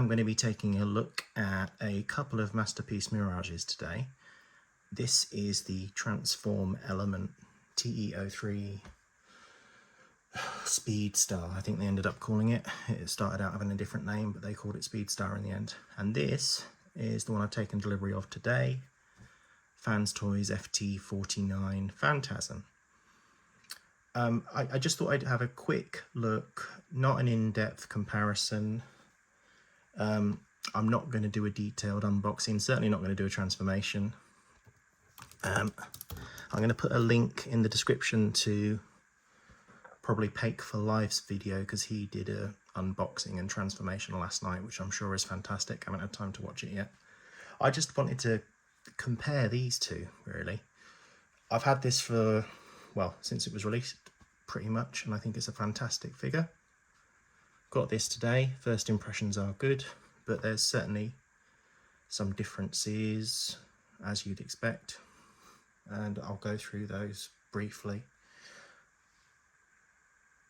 am going to be taking a look at a couple of Masterpiece Mirages today. This is the Transform Element TE-03 Speedstar, I think they ended up calling it. It started out having a different name, but they called it Speedstar in the end. And this is the one I've taken delivery of today. Fans Toys FT-49 Phantasm. I just thought I'd have a quick look, not an in-depth comparison. I'm not going to do a detailed unboxing, certainly not going to do a transformation. I'm going to put a link in the description to probably Pake for Life's video, because he did a unboxing and transformation last night, which I'm sure is fantastic. I haven't had time to watch it yet. I just wanted to compare these two, really. I've had this for, well, since it was released, pretty much, and I think it's a fantastic figure. Got this today. First impressions are good, but there's certainly some differences, as you'd expect, and I'll go through those briefly.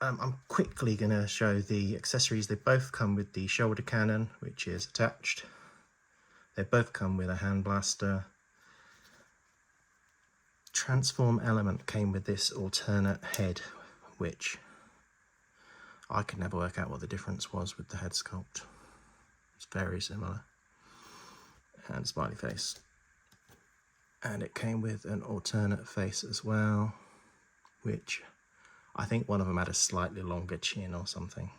I'm quickly going to show the accessories. They both come with the shoulder cannon, which is attached. They both come with a hand blaster. Transform Element came with this alternate head, which I could never work out what the difference was with the head sculpt. It's very similar. And smiley face. And it came with an alternate face as well, which I think one of them had a slightly longer chin or something.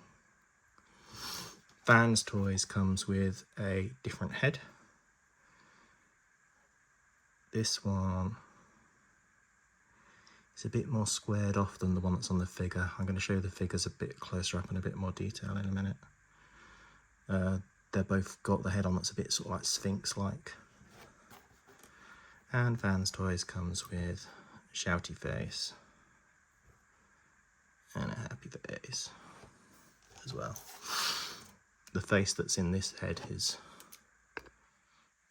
Fans Toys comes with a different head. This one is a bit more squared off than the one that's on the figure. I'm going to show the figures a bit closer up in a bit more detail in a minute. They've both got the head on that's a bit sort of like Sphinx-like. And Fans Toys comes with a shouty face and a happy face as well. The face that's in this head is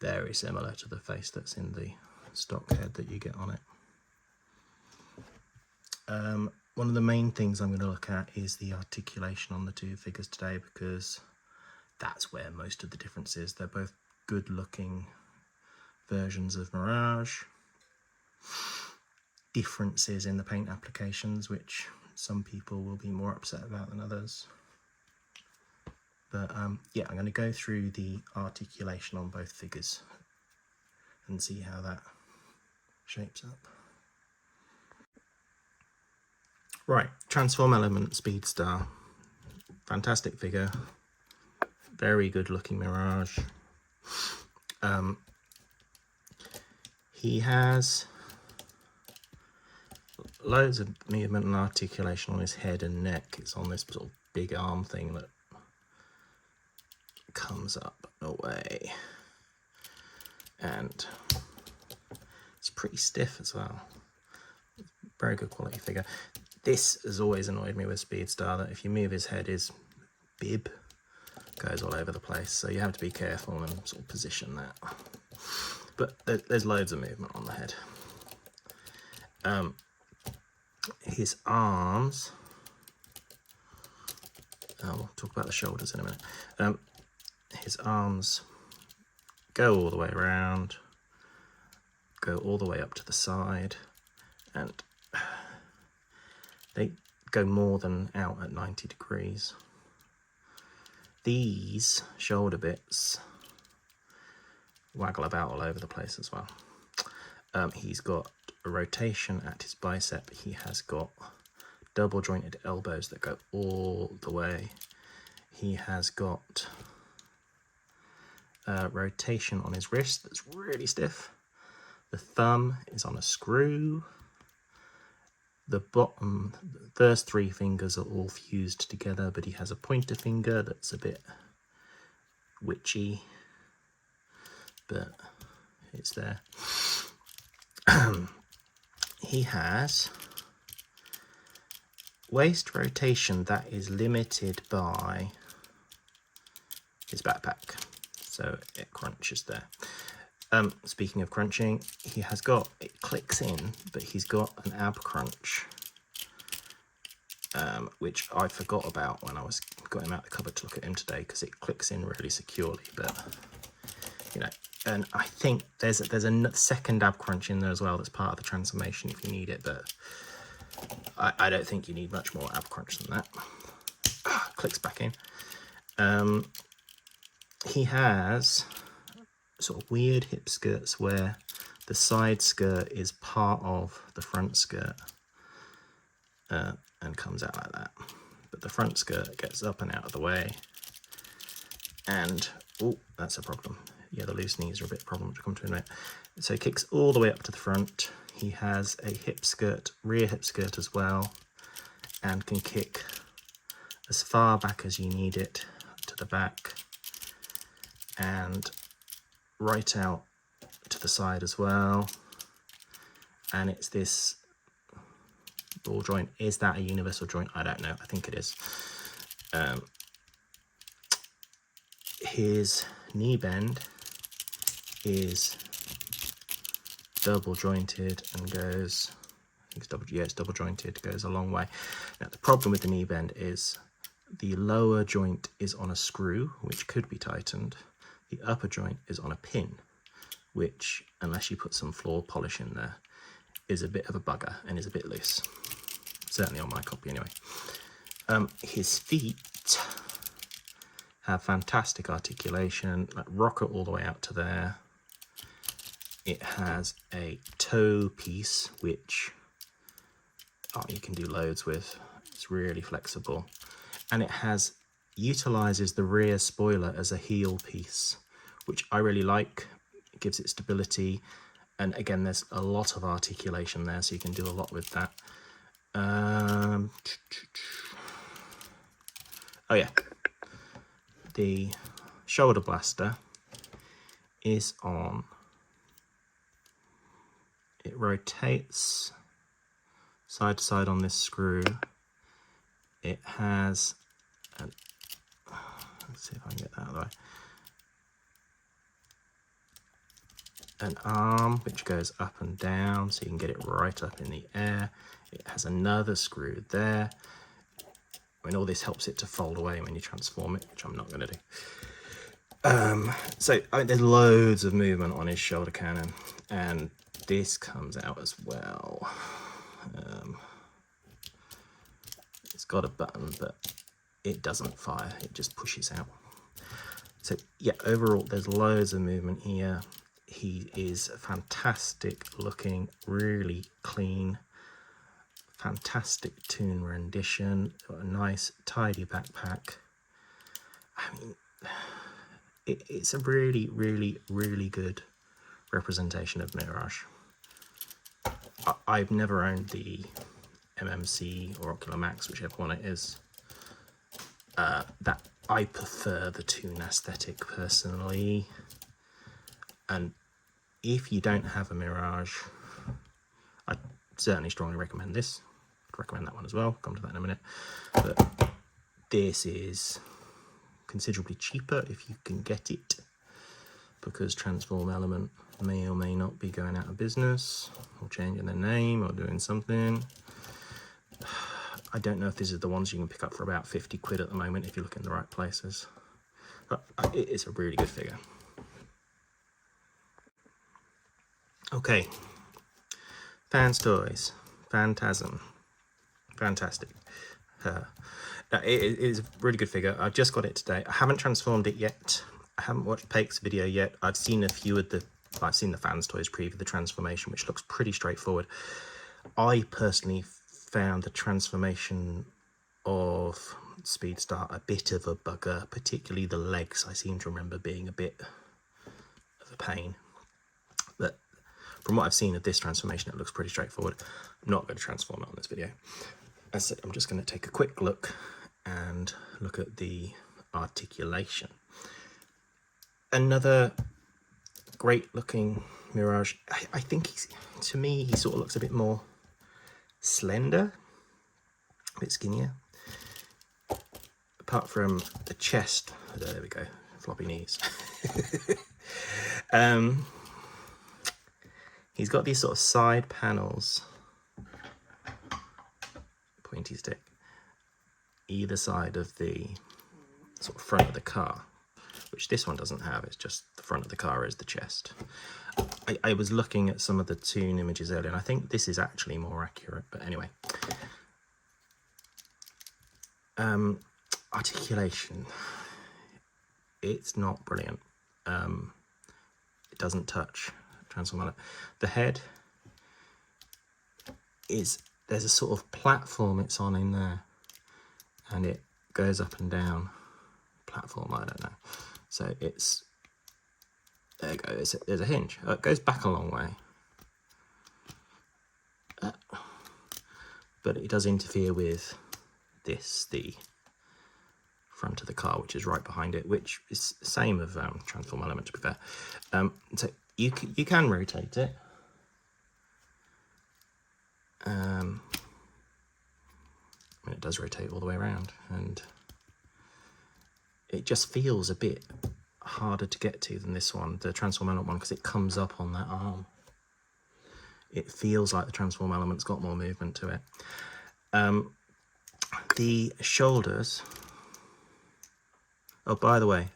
very similar to the face that's in the stock head that you get on it. One of the main things I'm going to look at is the articulation on the two figures today, because that's where most of the difference is. They're both good looking versions of Mirage. Differences in the paint applications, which some people will be more upset about than others. But yeah, I'm going to go through the articulation on both figures and see how that shapes up. Right, Transform Element Speedstar. Fantastic figure. Very good looking Mirage. He has loads of movement and articulation on his head and neck. It's on this sort of big arm thing that comes up and away. And it's pretty stiff as well. Very good quality figure. This has always annoyed me with Speedstar, that if you move his head, his bib goes all over the place. So you have to be careful and sort of position that. But there's loads of movement on the head. His arms, we'll talk about the shoulders in a minute. His arms go all the way around, go all the way up to the side, and they go more than out at 90 degrees. These shoulder bits waggle about all over the place as well. He's got a rotation at his bicep. He has got double jointed elbows that go all the way. He has got rotation on his wrist that's really stiff. The thumb is on a screw. The bottom, the first three fingers are all fused together, but he has a pointer finger that's a bit witchy, but it's there. He has waist rotation that is limited by his backpack, so it crunches there. Speaking of crunching, he has got, it clicks in, but he's got an ab crunch, which I forgot about when I was got him out of the cupboard to look at him today because it clicks in really securely, but you know, and I think there's a second ab crunch in there as well that's part of the transformation if you need it, but I don't think you need much more ab crunch than that. Clicks back in. He has sort of weird hip skirts where the side skirt is part of the front skirt and comes out like that, but the front skirt gets up and out of the way, and oh, that's a problem. Yeah, the loose knees are a bit of a problem, which I'll come to in a minute. So he kicks all the way up to the front. He has a hip skirt, rear hip skirt as well, and can kick as far back as you need it to the back and right out to the side as well. And it's this ball joint. Is that a universal joint? I don't know. I think it is. His knee bend is double jointed and goes, I think it's double jointed, goes a long way. Now the problem with the knee bend is the lower joint is on a screw, which could be tightened. The upper joint is on a pin, which, unless you put some floor polish in there, is a bit of a bugger and is a bit loose. Certainly on my copy anyway. His feet have fantastic articulation, like rocker all the way out to there. It has a toe piece, which you can do loads with. It's really flexible. And it utilizes the rear spoiler as a heel piece, which I really like. It gives it stability. And again, there's a lot of articulation there, so you can do a lot with that. Oh yeah. The shoulder blaster is on. It rotates side to side on this screw. It has let's see if I can get that out of the way. An arm which goes up and down, so you can get it right up in the air. It has another screw there. I mean, all this helps it to fold away when you transform it, which I'm not going to do. So there's loads of movement on his shoulder cannon, and this comes out as well. It's got a button, but it doesn't fire, it just pushes out. So yeah, overall there's loads of movement here. He is fantastic looking, really clean, fantastic tune rendition, got a nice tidy backpack. I mean, it's a really, really, really good representation of Mirage. I've never owned the MMC or Ocular Max, whichever one it is. That I prefer the Toon aesthetic personally, and if you don't have a Mirage, I certainly strongly recommend this. I'd recommend that one as well. Come to that in a minute. But this is considerably cheaper if you can get it, because Transform Element may or may not be going out of business or changing their name or doing something. I don't know if this is the ones you can pick up for about 50 quid at the moment if you look in the right places. But it is a really good figure. Okay, Fans Toys, Phantasm, fantastic. It is a really good figure. I've just got it today. I haven't transformed it yet. I haven't watched Pake's video yet. I've seen a few of I've seen the Fans Toys preview, the transformation, which looks pretty straightforward. I personally found the transformation of Speedstar a bit of a bugger, particularly the legs. I seem to remember being a bit of a pain. But from what I've seen of this transformation, it looks pretty straightforward. I'm not going to transform it on this video. As I said, I'm just going to take a quick look and look at the articulation. Another great looking Mirage. I think to me, he sort of looks a bit more slender, a bit skinnier. Apart from the chest, there we go, floppy knees. He's got these sort of side panels, pointy stick, either side of the sort of front of the car, which this one doesn't have. It's just the front of the car is the chest. I was looking at some of the Toon images earlier, and I think this is actually more accurate, but anyway. Articulation. It's not brilliant. It doesn't touch transform element. The head is, there's a sort of platform it's on in there, and it goes up and down. Platform, I don't know. So it's, there you go, there's a hinge. It goes back a long way. But it does interfere with this, the front of the car, which is right behind it, which is the same of transform element, to be fair. So you can rotate it. I mean, it does rotate all the way around, and it just feels a bit harder to get to than this one, the transform element one, because it comes up on that arm. It feels like the transform element's got more movement to it. The shoulders. Oh, by the way,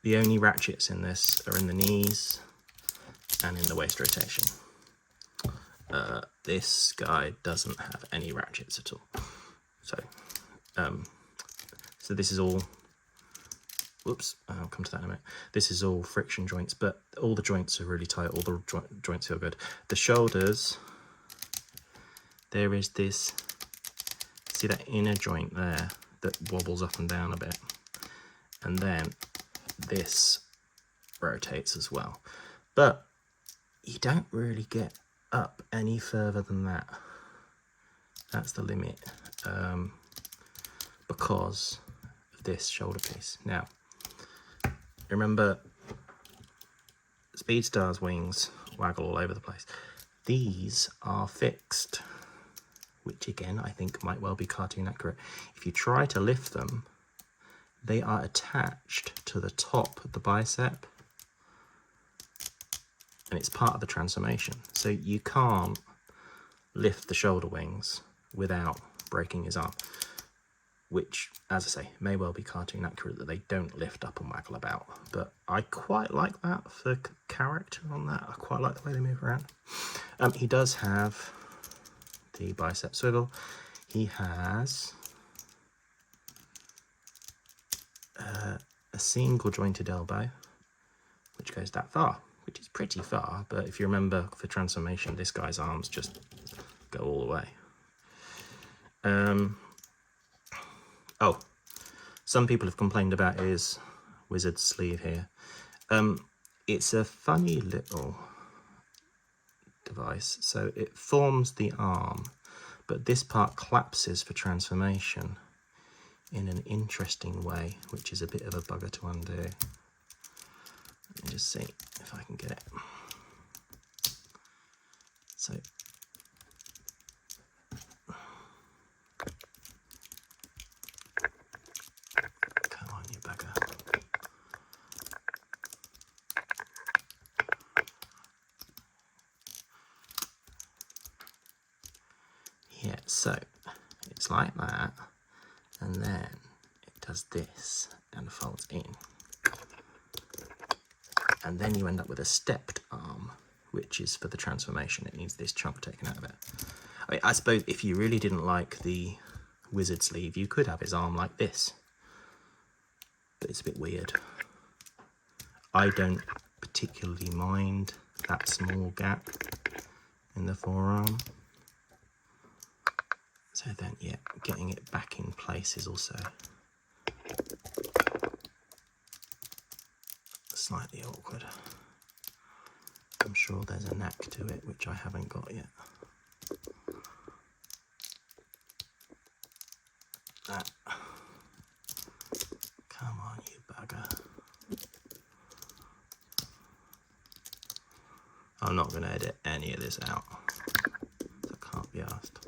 the only ratchets in this are in the knees and in the waist rotation. This guy doesn't have any ratchets at all. So, so this is all, whoops, I'll come to that in a minute. This is all friction joints, but all the joints are really tight, all the joints feel good. The shoulders, there is this, see that inner joint there that wobbles up and down a bit, and then this rotates as well, but you don't really get up any further than that. That's the limit, because of this shoulder piece. Now remember, Speedstar's wings waggle all over the place. These are fixed, which again I think might well be cartoon accurate. If you try to lift them, they are attached to the top of the bicep, and it's part of the transformation. So you can't lift the shoulder wings without breaking his arm, which, as I say, may well be cartoon accurate that they don't lift up and waggle about. But I quite like that for character on that. I quite like the way they move around. He does have the bicep swivel. He has a single jointed elbow, which goes that far, which is pretty far, but if you remember for transformation, this guy's arms just go all the way. Oh, some people have complained about his wizard sleeve here. It's a funny little device. So it forms the arm, but this part collapses for transformation in an interesting way, which is a bit of a bugger to undo. Let me just see if I can get it. So come on, you bugger. Yeah, so it's like that, and then it does this and folds in. And then you end up with a stepped arm, which is for the transformation. It needs this chunk taken out of it. I mean, I suppose if you really didn't like the wizard sleeve, you could have his arm like this, but it's a bit weird. I don't particularly mind that small gap in the forearm. So then, yeah, getting it back in place is also slightly awkward. I'm sure there's a knack to it, which I haven't got yet. That. Come on, you bugger. I'm not going to edit any of this out. I can't be asked.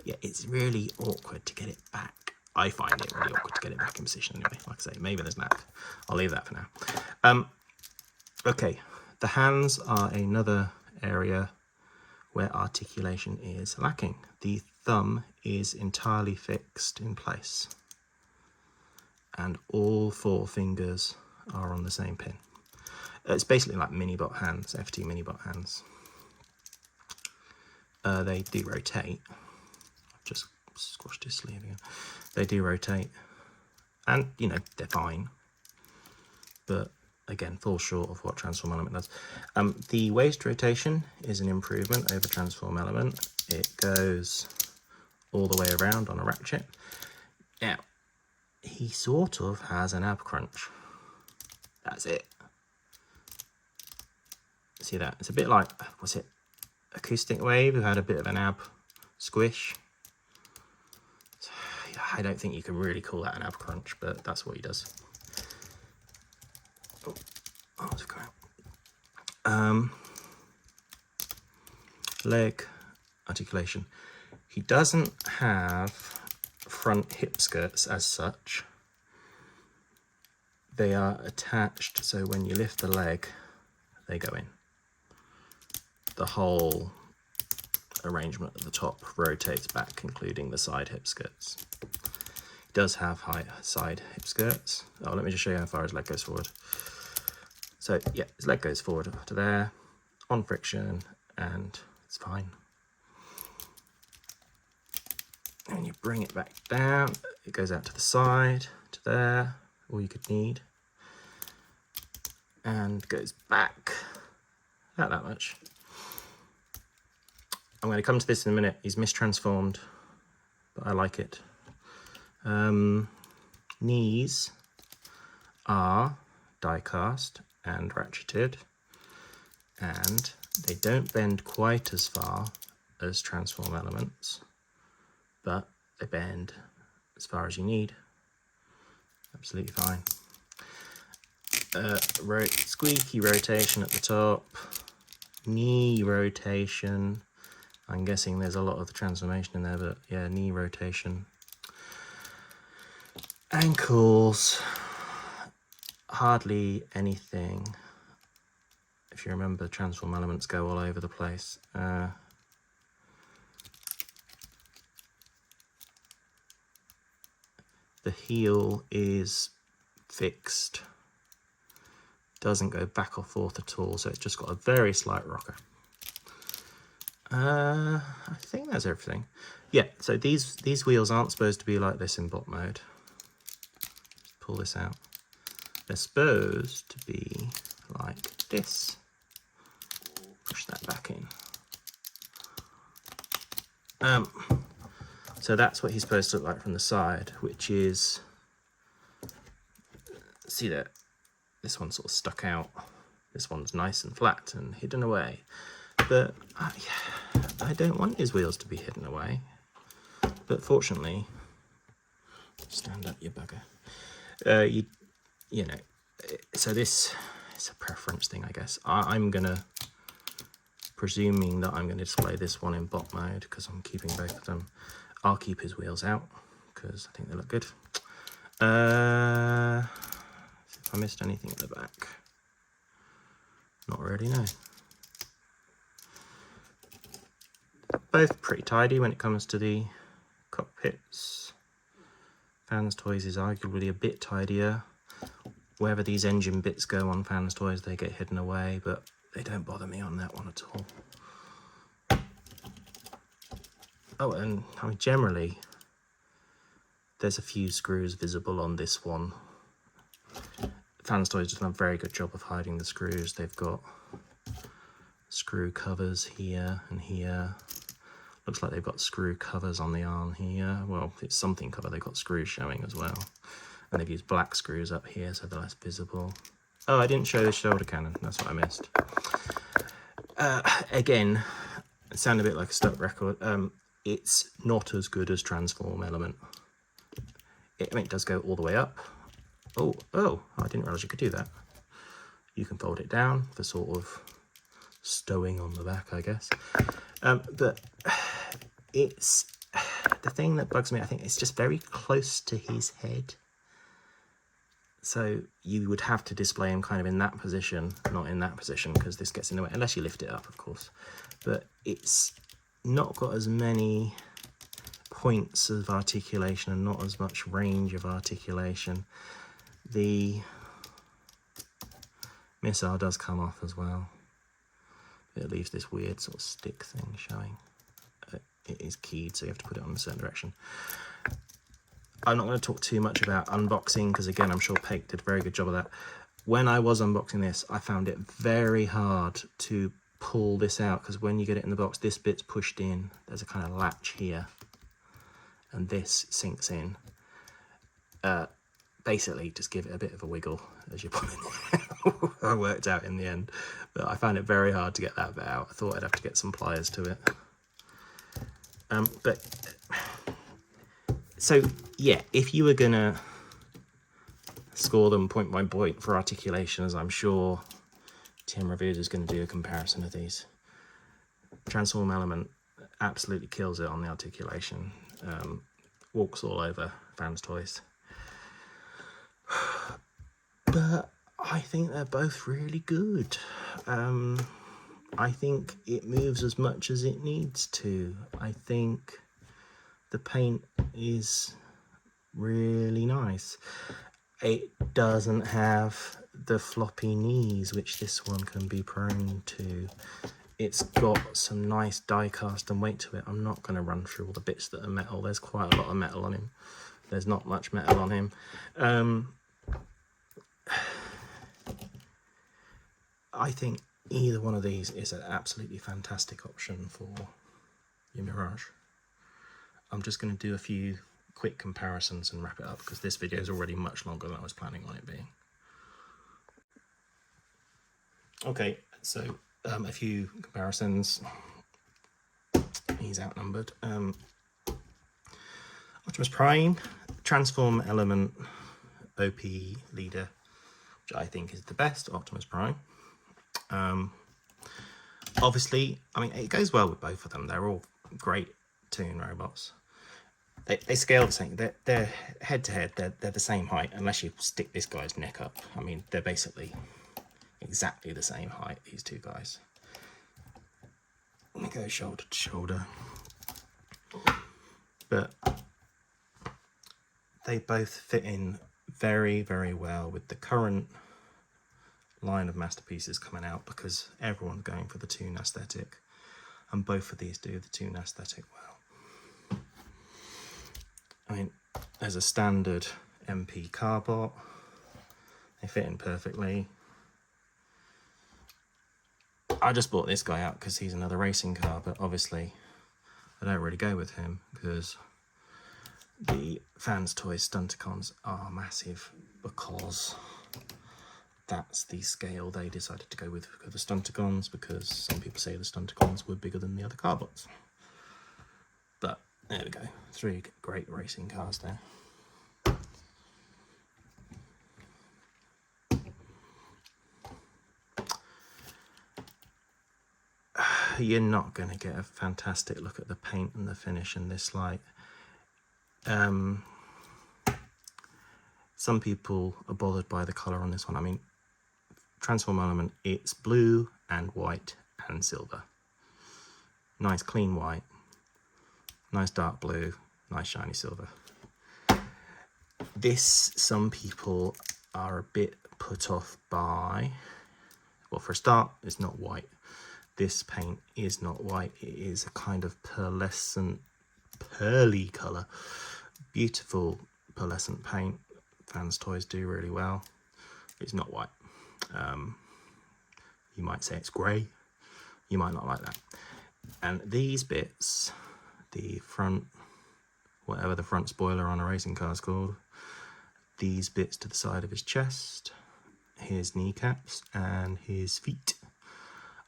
Yeah, it's really awkward to get it back. I find it really awkward to get it back in position anyway. Like I say, maybe there's knack. I'll leave that for now. Okay, the hands are another area where articulation is lacking. The thumb is entirely fixed in place. and all 4 fingers are on the same pin. It's basically like mini-bot hands, FT mini-bot hands. They do rotate. I've just squashed his sleeve again. They do rotate, and you know, they're fine, but again, fall short of what Transform Element does. The waist rotation is an improvement over Transform Element. It goes all the way around on a ratchet. Now, he sort of has an ab crunch. That's it. See that? It's a bit like, was it Acoustic Wave, who had a bit of an ab squish? I don't think you can really call that an ab crunch, but that's what he does. Oh, it's going out. Leg articulation. He doesn't have front hip skirts as such. They are attached, so when you lift the leg, they go in. The whole arrangement at the top rotates back, including the side hip skirts. He does have high side hip skirts. Oh, let me just show you how far his leg goes forward. So yeah, his leg goes forward to there, on friction, and it's fine. And you bring it back down, it goes out to the side, to there, all you could need. And goes back, not that much. I'm going to come to this in a minute. He's mistransformed, but I like it. Knees are die cast and ratcheted, and they don't bend quite as far as Transform Elements, but they bend as far as you need. Absolutely fine. Squeaky rotation at the top, knee rotation. I'm guessing there's a lot of the transformation in there, but yeah, knee rotation. Ankles, hardly anything. If you remember, Transform Elements go all over the place. The heel is fixed. Doesn't go back or forth at all, so it's just got a very slight rocker. I think that's everything. Yeah, so these wheels aren't supposed to be like this in bot mode. Just pull this out. They're supposed to be like this. Push that back in. So that's what he's supposed to look like from the side, which is, see that this one's sort of stuck out. This one's nice and flat and hidden away. But I don't want his wheels to be hidden away. But fortunately, stand up, you bugger. You know, so this is a preference thing, I guess. I'm gonna, presuming that I'm gonna display this one in bot mode because I'm keeping both of them. I'll keep his wheels out because I think they look good. If I missed anything at the back, not really, no. Both pretty tidy when it comes to the cockpits. Fans Toys is arguably a bit tidier. Wherever these engine bits go on Fans Toys, they get hidden away, but they don't bother me on that one at all. Oh, and I mean, generally, there's a few screws visible on this one. Fans Toys has done a very good job of hiding the screws. They've got screw covers here and here. Looks like they've got screw covers on the arm here. Well, it's something cover. They've got screws showing as well. And they've used black screws up here so they're less visible. Oh, I didn't show the shoulder cannon. That's what I missed. Again, it sounded a bit like a stock record. It's not as good as Transform Element. I mean, it does go all the way up. Oh, I didn't realise you could do that. You can fold it down for sort of stowing on the back, I guess. But it's the thing that bugs me. I think it's just very close to his head. So you would have to display him kind of in that position, not in that position, because this gets in the way, unless you lift it up, of course. But it's not got as many points of articulation and not as much range of articulation. The missile does come off as well. It leaves this weird sort of stick thing showing. It is keyed, so you have to put it on a certain direction. I'm not going to talk too much about unboxing because, again, I'm sure Pate did a very good job of that. When I was unboxing this, I found it very hard to pull this out because when you get it in the box, this bit's pushed in. There's a kind of latch here, and this sinks in. Basically, just give it a bit of a wiggle as you pull it out. I worked out in the end, but I found it very hard to get that bit out. I thought I'd have to get some pliers to it. So yeah, if you were gonna score them point by point for articulation, as I'm sure Tim Reviews is going to do a comparison of these, Transform Element absolutely kills it on the articulation. Walks all over fans' toys. But I think they're both really good. I think it moves as much as it needs to. I think the paint is really nice. It doesn't have the floppy knees, which this one can be prone to. It's got some nice die cast and weight to it. I'm not going to run through all the bits that are metal. There's quite a lot of metal on him. There's not much metal on him. I think either one of these is an absolutely fantastic option for your Mirage. I'm just going to do a few quick comparisons and wrap it up because this video is already much longer than I was planning on it being. Okay, so a few comparisons. He's outnumbered. Optimus Prime, Transform Element OP leader, which I think is the best Optimus Prime. Obviously, I mean, it goes well with both of them. They're all great Toon robots. They scale the same. They're head to head. They're the same height, unless you stick this guy's neck up. I mean, they're basically exactly the same height, these two guys. They go shoulder to shoulder. But they both fit in very, very well with the current line of masterpieces coming out because everyone's going for the Toon aesthetic, and both of these do the Toon aesthetic well. I mean, as a standard MP carbot, they fit in perfectly. I just bought this guy out because he's another racing car, but obviously I don't really go with him because the Fans Toys Stunticons are massive because that's the scale they decided to go with for the Stunticons, because some people say the Stunticons were bigger than the other carbots. But there we go, 3 great racing cars there. You're not going to get a fantastic look at the paint and the finish in this light. Some people are bothered by the colour on this one. I mean, Transform Element, it's blue and white and silver. Nice clean white, nice dark blue, nice shiny silver. This, some people are a bit put off by, well, for a start, it's not white. This paint is not white. It is a kind of pearlescent, pearly colour. Beautiful pearlescent paint. Fans Toys do really well. It's not white. You might say it's grey. You might not like that. And these bits, the front, whatever the front spoiler on a racing car is called, these bits to the side of his chest, his kneecaps and his feet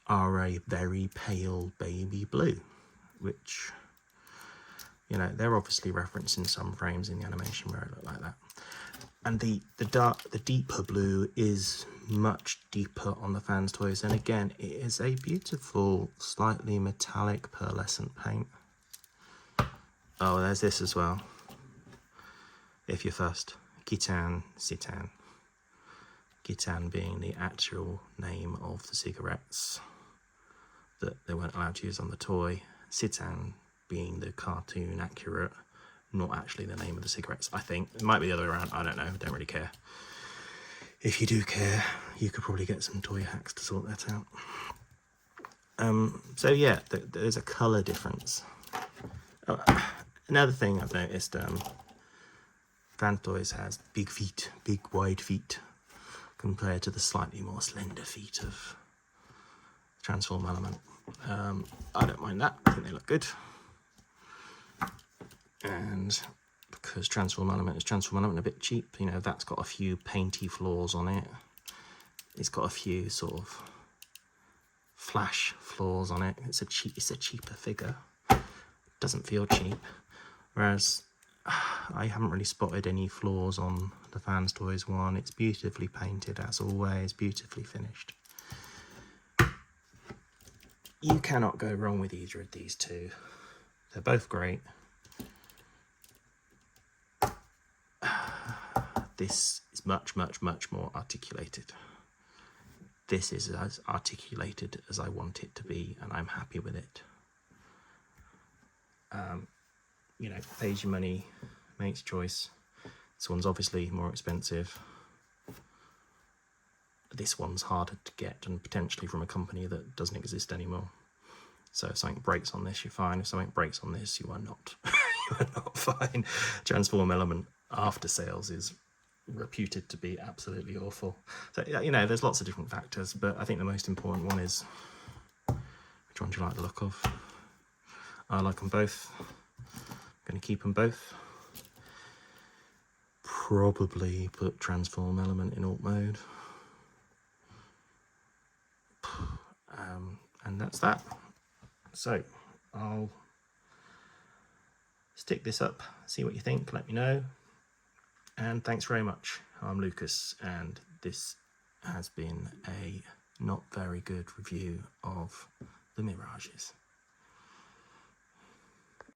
are a very pale baby blue, which, you know, they're obviously referencing some frames in the animation where it looked like that. And the deeper blue is much deeper on the Fans Toys, and again, it is a beautiful, slightly metallic pearlescent paint. Oh, there's this as well. If you're fussed, Gitan Citan. Gitan being the actual name of the cigarettes that they weren't allowed to use on the toy. Citan being the cartoon accurate, not actually the name of the cigarettes, I think. It might be the other way around, I don't know, don't really care. If you do care, you could probably get some toy hacks to sort that out. So yeah, there's a colour difference. Another thing I've noticed, Phantoys has big feet, big wide feet, compared to the slightly more slender feet of Transform Element. I don't mind that, I think they look good. And because Transform Element is Transform Element, a bit cheap, you know, that's got a few painty flaws on it. It's got a few sort of flash flaws on it. It's a cheaper figure. It doesn't feel cheap. Whereas I haven't really spotted any flaws on the Fans Toys one. It's beautifully painted as always, beautifully finished. You cannot go wrong with either of these two. They're both great. This is much, much, much more articulated. This is as articulated as I want it to be, and I'm happy with it. You know, pays your money, makes choice. This one's obviously more expensive. This one's harder to get, and potentially from a company that doesn't exist anymore. So if something breaks on this, you're fine. If something breaks on this, you are not. You are not fine. Transform Element after sales is reputed to be absolutely awful. So, you know, there's lots of different factors, but I think the most important one is, which one do you like the look of? I like them both. I'm going to keep them both. Probably put Transform Element in alt mode. And that's that. So I'll stick this up, see what you think, let me know. And thanks very much. I'm Lucas, and this has been a not very good review of the Mirages.